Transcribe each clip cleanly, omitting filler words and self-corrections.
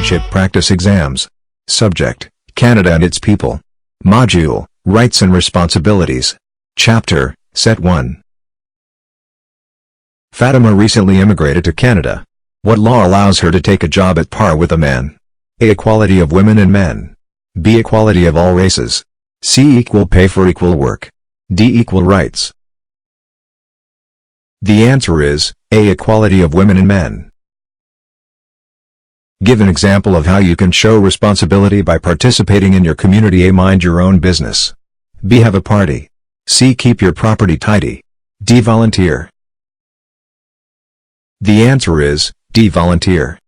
Citizenship Practice Exams. Subject: Canada and its people. Module: Rights and Responsibilities. Chapter: Set 1. Fatima recently immigrated to Canada. What law allows her to take a job at par with a man? A. Equality of women and men. B. Equality of all races. C. Equal pay for equal work. D. Equal rights. The answer is A. Equality of women and men. Give an example of how you can show responsibility by participating in your community. A. Mind your own business. B. Have a party. C. Keep your property tidy. D. Volunteer. The answer is D. Volunteer.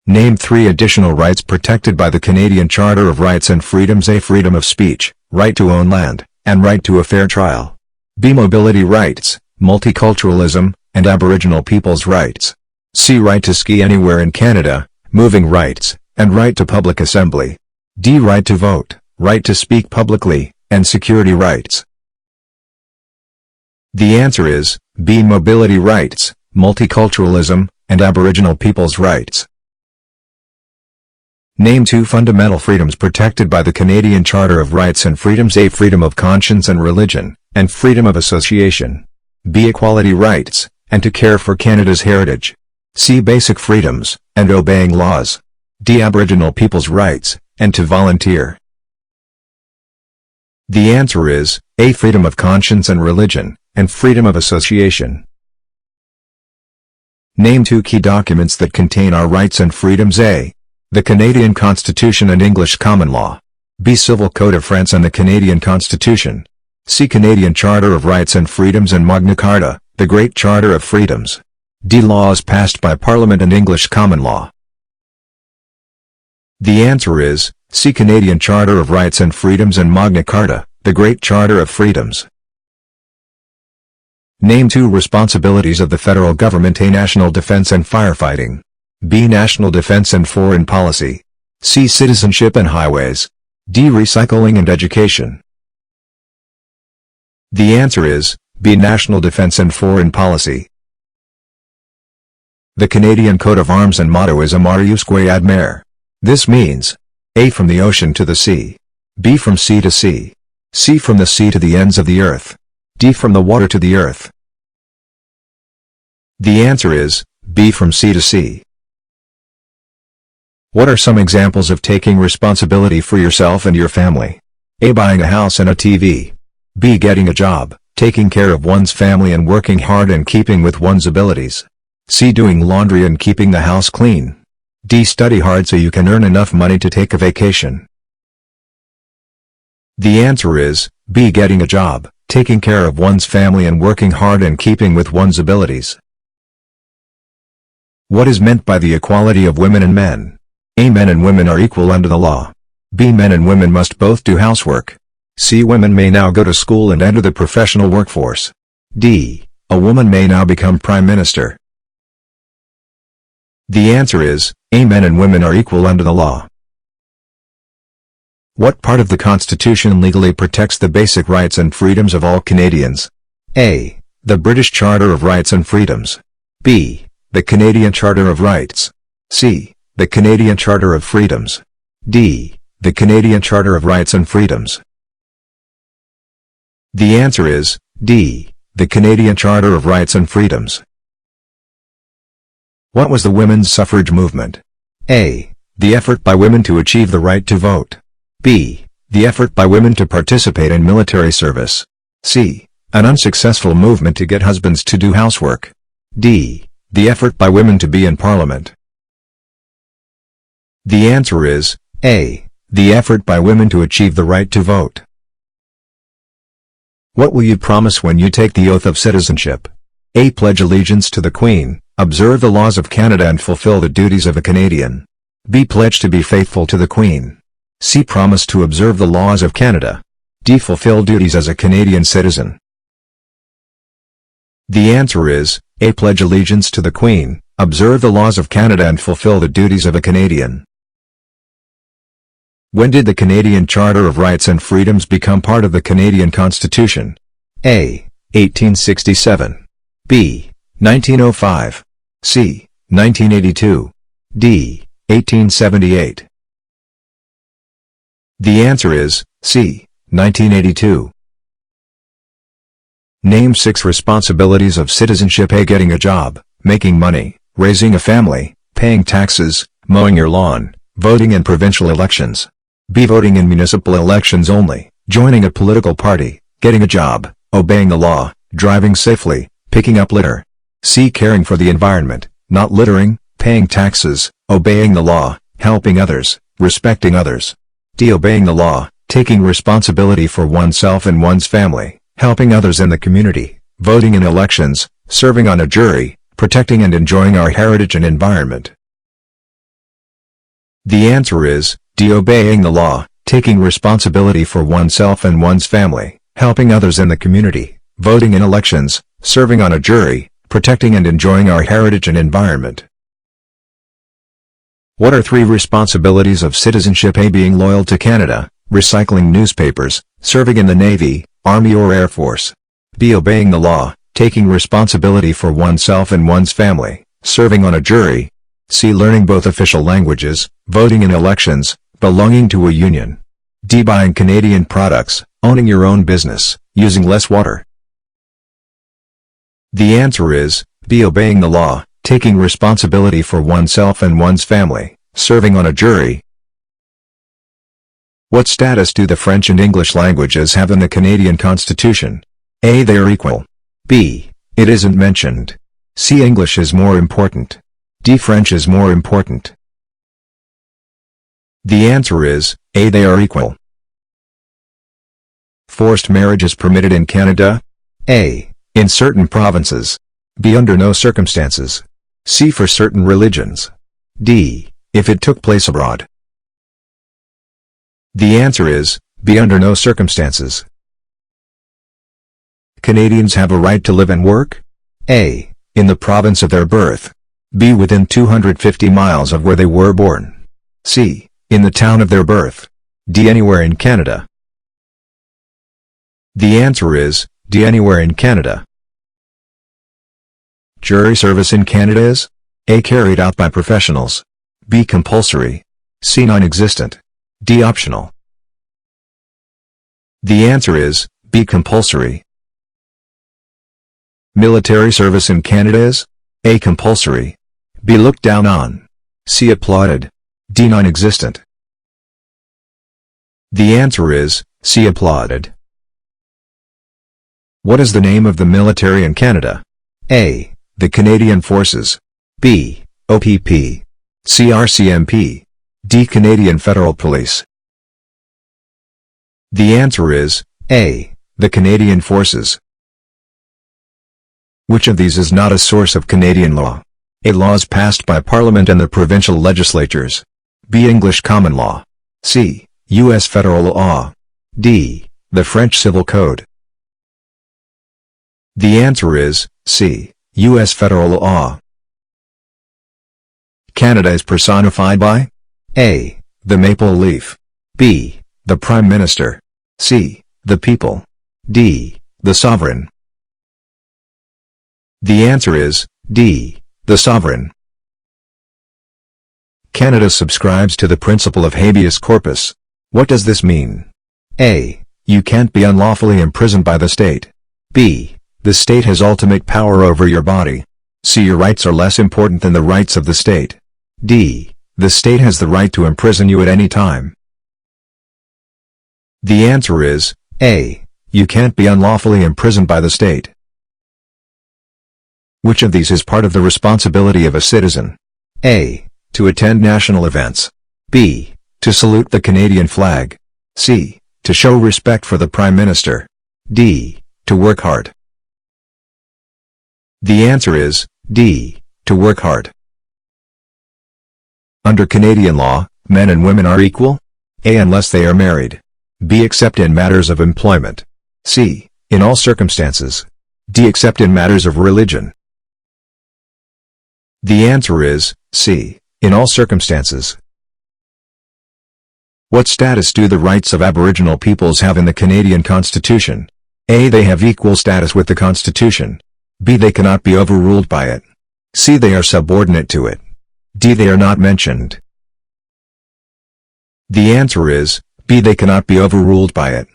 Name 3 additional rights protected by the Canadian Charter of Rights and Freedoms. A. Freedom of speech, right to own land, and right to a fair trial. B. Mobility rights, multiculturalism, and Aboriginal people's rights. C. Right to ski anywhere in Canada, moving rights, and right to public assembly. D. Right to vote, right to speak publicly, and security rights. The answer is B. Mobility rights, multiculturalism, and Aboriginal people's rights. Name 2 fundamental freedoms protected by the Canadian Charter of Rights and Freedoms. A. Freedom of conscience and religion, and freedom of association. B. Equality rights, and to care for Canada's heritage. C. Basic freedoms, and obeying laws. D. Aboriginal people's rights, and to volunteer. The answer is A. Freedom of conscience and religion, and freedom of association. Name 2 key documents that contain our rights and freedoms. A. The Canadian Constitution and English Common Law. B. Civil Code of France and the Canadian Constitution. C. Canadian Charter of Rights and Freedoms and Magna Carta, the Great Charter of Freedoms. D. Laws passed by Parliament and English Common Law. The answer is C. Canadian Charter of Rights and Freedoms and Magna Carta, the Great Charter of Freedoms. Name 2 responsibilities of the federal government. A. National defense and firefighting. B. National defense and foreign policy. C. Citizenship and highways. D. Recycling and education. The answer is B. National defense and foreign policy. The Canadian coat of arms and motto is Amarusque ad mare. This means A. From the ocean to the sea. B. From sea to sea. C. From the sea to the ends of the earth. D. From the water to the earth. The answer is B. From sea to sea. What are some examples of taking responsibility for yourself and your family? A. Buying a house and a TV. B. Getting a job, taking care of one's family and working hard and keeping with one's abilities. C. Doing laundry and keeping the house clean. D. Study hard so you can earn enough money to take a vacation. The answer is B. Getting a job, taking care of one's family and working hard and keeping with one's abilities. What is meant by the equality of women and men? A. Men and women are equal under the law. B. Men and women must both do housework. C. Women may now go to school and enter the professional workforce. D. A woman may now become Prime Minister. The answer is A. Men and women are equal under the law. What part of the Constitution legally protects the basic rights and freedoms of all Canadians? A. The British Charter of Rights and Freedoms. B. The Canadian Charter of Rights. C. The Canadian Charter of Freedoms. D. The Canadian Charter of Rights and Freedoms. The answer is D. The Canadian Charter of Rights and Freedoms. What was the women's suffrage movement? A. The effort by women to achieve the right to vote. B. The effort by women to participate in military service. C. An unsuccessful movement to get husbands to do housework. D. The effort by women to be in Parliament. The answer is A. The effort by women to achieve the right to vote. What will you promise when you take the oath of citizenship? A. Pledge allegiance to the Queen, observe the laws of Canada and fulfill the duties of a Canadian. B. Pledge to be faithful to the Queen. C. Promise to observe the laws of Canada. D. Fulfill duties as a Canadian citizen. The answer is A. Pledge allegiance to the Queen, observe the laws of Canada and fulfill the duties of a Canadian. When did the Canadian Charter of Rights and Freedoms become part of the Canadian Constitution? A. 1867. B. 1905. C. 1982. D. 1878. The answer is C. 1982. Name 6 responsibilities of citizenship. A. Getting a job, making money, raising a family, paying taxes, mowing your lawn, voting in provincial elections. B. Voting in municipal elections only, joining a political party, getting a job, obeying the law, driving safely, picking up litter. C. Caring for the environment, not littering, paying taxes, obeying the law, helping others, respecting others. D. Obeying the law, taking responsibility for oneself and one's family, helping others in the community, voting in elections, serving on a jury, protecting and enjoying our heritage and environment. The answer is D. Obeying the law, taking responsibility for oneself and one's family, helping others in the community, voting in elections, serving on a jury, protecting and enjoying our heritage and environment. What are 3 responsibilities of citizenship? A. Being loyal to Canada, recycling newspapers, serving in the Navy, Army or Air Force. B. Obeying the law, taking responsibility for oneself and one's family, serving on a jury. C. Learning both official languages, voting in elections, belonging to a union. D. Buying Canadian products, owning your own business, using less water. The answer is B. Obeying the law, taking responsibility for oneself and one's family, serving on a jury. What status do the French and English languages have in the Canadian Constitution? A. They are equal. B. It isn't mentioned. C. English is more important. D. French is more important. The answer is A. They are equal. Forced marriage is permitted in Canada? A. In certain provinces. B. Under no circumstances. C. For certain religions. D. If it took place abroad. The answer is B. Under no circumstances. Canadians have a right to live and work? A. In the province of their birth. B. Within 250 miles of where they were born. C. In the town of their birth. D. Anywhere in Canada. The answer is D. Anywhere in Canada. Jury service in Canada is A. Carried out by professionals. B. Compulsory. C. Non-existent. D. Optional. The answer is B. Compulsory. Military service in Canada is A. Compulsory. B. Looked down on. C. Applauded. D. Non-existent. The answer is C. Applauded. What is the name of the military in Canada? A. The Canadian Forces. B. OPP. C. RCMP. D. Canadian Federal Police. The answer is A. The Canadian Forces. Which of these is not a source of Canadian law? A. Laws passed by Parliament and the provincial legislatures. B. English common law. C. U.S. federal law. D. The French Civil Code. The answer is C. U.S. federal law. Canada is personified by A. The maple leaf. B. The Prime Minister. C. The people. D. The sovereign. The answer is D. The sovereign. Canada subscribes to the principle of habeas corpus. What does this mean? A. You can't be unlawfully imprisoned by the state. B. The state has ultimate power over your body. C. Your rights are less important than the rights of the state. D. The state has the right to imprison you at any time. The answer is A. You can't be unlawfully imprisoned by the state. Which of these is part of the responsibility of a citizen? A. To attend national events. B. To salute the Canadian flag. C. To show respect for the Prime Minister. D. To work hard. The answer is D. To work hard. Under Canadian law, men and women are equal? A. Unless they are married. B. Except in matters of employment. C. In all circumstances. D. Except in matters of religion. The answer is C. In all circumstances. What status do the rights of Aboriginal peoples have in the Canadian Constitution? A. They have equal status with the Constitution. B. They cannot be overruled by it. C. They are subordinate to it. D. They are not mentioned. The answer is B. They cannot be overruled by it.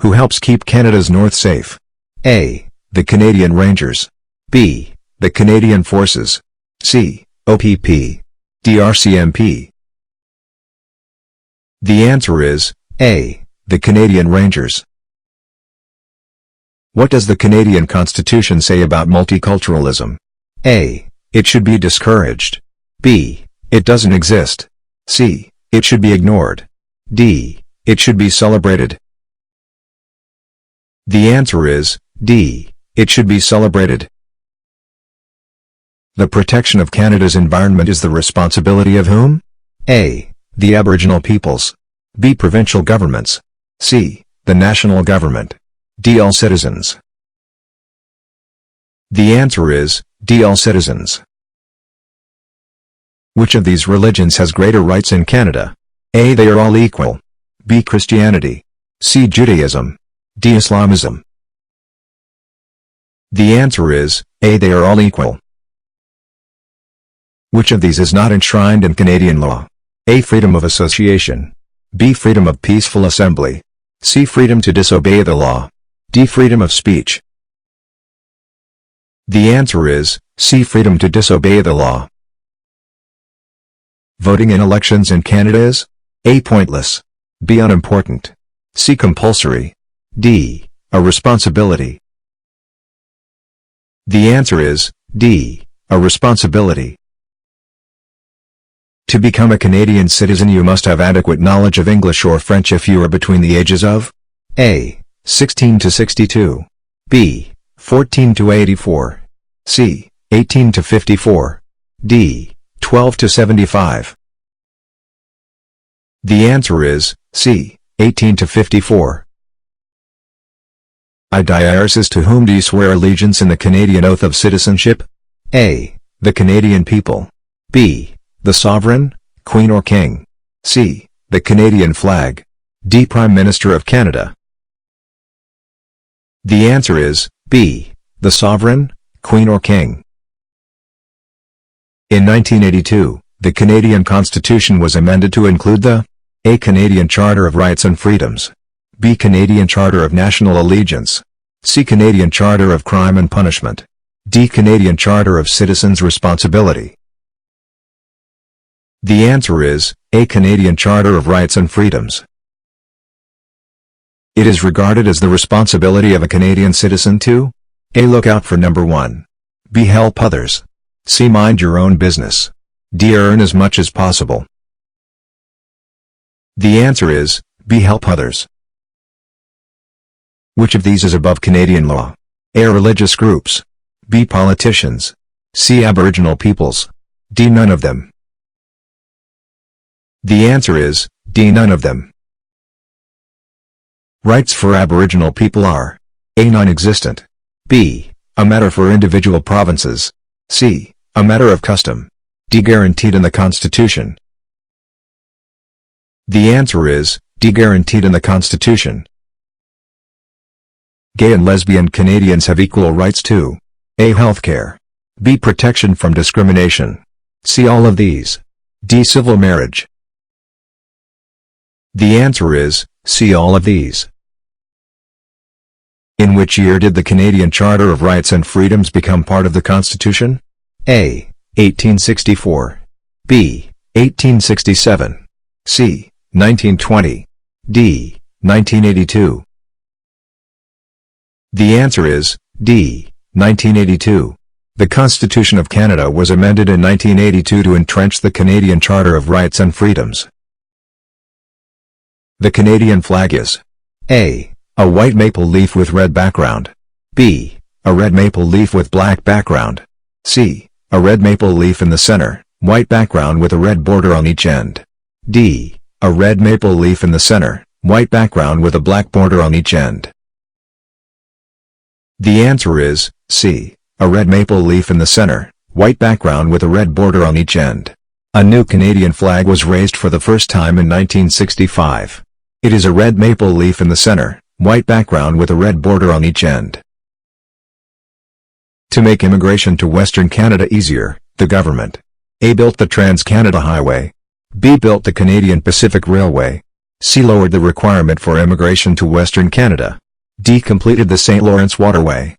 Who helps keep Canada's north safe? A. The Canadian Rangers. B. The Canadian Forces. C. OPP. D. RCMP. The answer is A. The Canadian Rangers. What does the Canadian Constitution say about multiculturalism? A. It should be discouraged. B. It doesn't exist. C. It should be ignored. D. It should be celebrated. The answer is D. It should be celebrated. The protection of Canada's environment is the responsibility of whom? A. The Aboriginal peoples. B. Provincial governments. C. The national government. D. All citizens. The answer is D. All citizens. Which of these religions has greater rights in Canada? A. They are all equal. B. Christianity. C. Judaism. D. Islamism. The answer is A. They are all equal. Which of these is not enshrined in Canadian law? A. Freedom of association. B. Freedom of peaceful assembly. C. Freedom to disobey the law. D. Freedom of speech. The answer is C. Freedom to disobey the law. Voting in elections in Canada is A. Pointless. B. Unimportant. C. Compulsory. D. A responsibility. The answer is D. A responsibility. To become a Canadian citizen you must have adequate knowledge of English or French if you are between the ages of A. 16 to 62. B. 14 to 84. C. 18 to 54. D. 12 to 75. The answer is C. 18 to 54. I to whom do you swear allegiance in the Canadian Oath of Citizenship? A. The Canadian people. B. The Sovereign, Queen or King. C. The Canadian flag. D. Prime Minister of Canada. The answer is B. The Sovereign, Queen or King. In 1982, the Canadian Constitution was amended to include the A. Canadian Charter of Rights and Freedoms. B. Canadian Charter of National Allegiance. C. Canadian Charter of Crime and Punishment. D. Canadian Charter of Citizens' Responsibility. The answer is A. Canadian Charter of Rights and Freedoms. It is regarded as the responsibility of a Canadian citizen to A. Look out for number 1. B. Help others. C. Mind your own business. D. Earn as much as possible. The answer is B. Help others. Which of these is above Canadian law? A. Religious groups. B. Politicians. C. Aboriginal peoples. D. None of them. The answer is D. None of them. Rights for Aboriginal people are A. Non-existent. B. A matter for individual provinces. C. A matter of custom. D. Guaranteed in the Constitution. The answer is D. Guaranteed in the Constitution. Gay and lesbian Canadians have equal rights to A. Healthcare. B. Protection from discrimination. C. All of these. D. Civil marriage. The answer is C. All of these. In which year did the Canadian Charter of Rights and Freedoms become part of the Constitution? A. 1864. B. 1867. C. 1920. D. 1982. The answer is D. 1982. The Constitution of Canada was amended in 1982 to entrench the Canadian Charter of Rights and Freedoms. The Canadian flag is A. A white maple leaf with red background. B. A red maple leaf with black background. C. A red maple leaf in the center, white background with a red border on each end. D. A red maple leaf in the center, white background with a black border on each end. The answer is C. A red maple leaf in the center, white background with a red border on each end. A new Canadian flag was raised for the first time in 1965. It is a red maple leaf in the center, white background with a red border on each end. To make immigration to Western Canada easier, The government. A. Built the Trans-Canada Highway. B. Built the Canadian Pacific Railway. C. Lowered the requirement for immigration to Western Canada. D. Completed the St. Lawrence Waterway.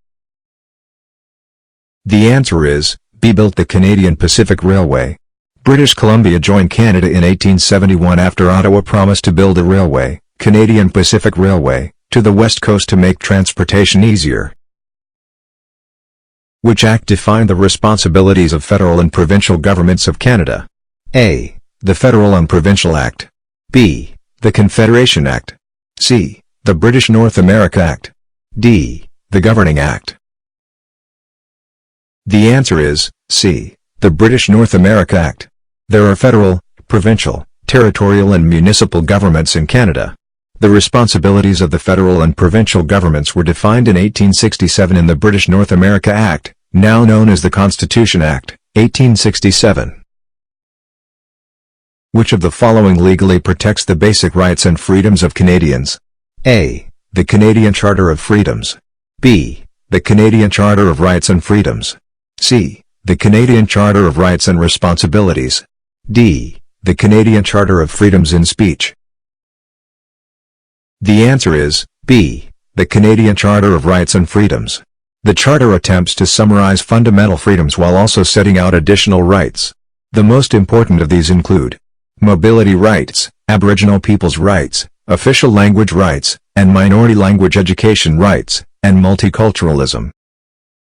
The answer is, B. Built the Canadian Pacific Railway. British Columbia joined Canada in 1871 after Ottawa promised to build a railway, Canadian Pacific Railway, to the west coast to make transportation easier. Which act defined the responsibilities of federal and provincial governments of Canada? A. The Federal and Provincial Act. B. The Confederation Act. C. The British North America Act. D. The Governing Act. The answer is, C. The British North America Act. There are federal, provincial, territorial and municipal governments in Canada. The responsibilities of the federal and provincial governments were defined in 1867 in the British North America Act, now known as the Constitution Act, 1867. Which of the following legally protects the basic rights and freedoms of Canadians? A. The Canadian Charter of Freedoms. B. The Canadian Charter of Rights and Freedoms. C. The Canadian Charter of Rights and Responsibilities. D. The Canadian Charter of Freedoms in Speech. The answer is, B. The Canadian Charter of Rights and Freedoms. The Charter attempts to summarize fundamental freedoms while also setting out additional rights. The most important of these include mobility rights, Aboriginal people's rights, official language rights, and minority language education rights, and multiculturalism.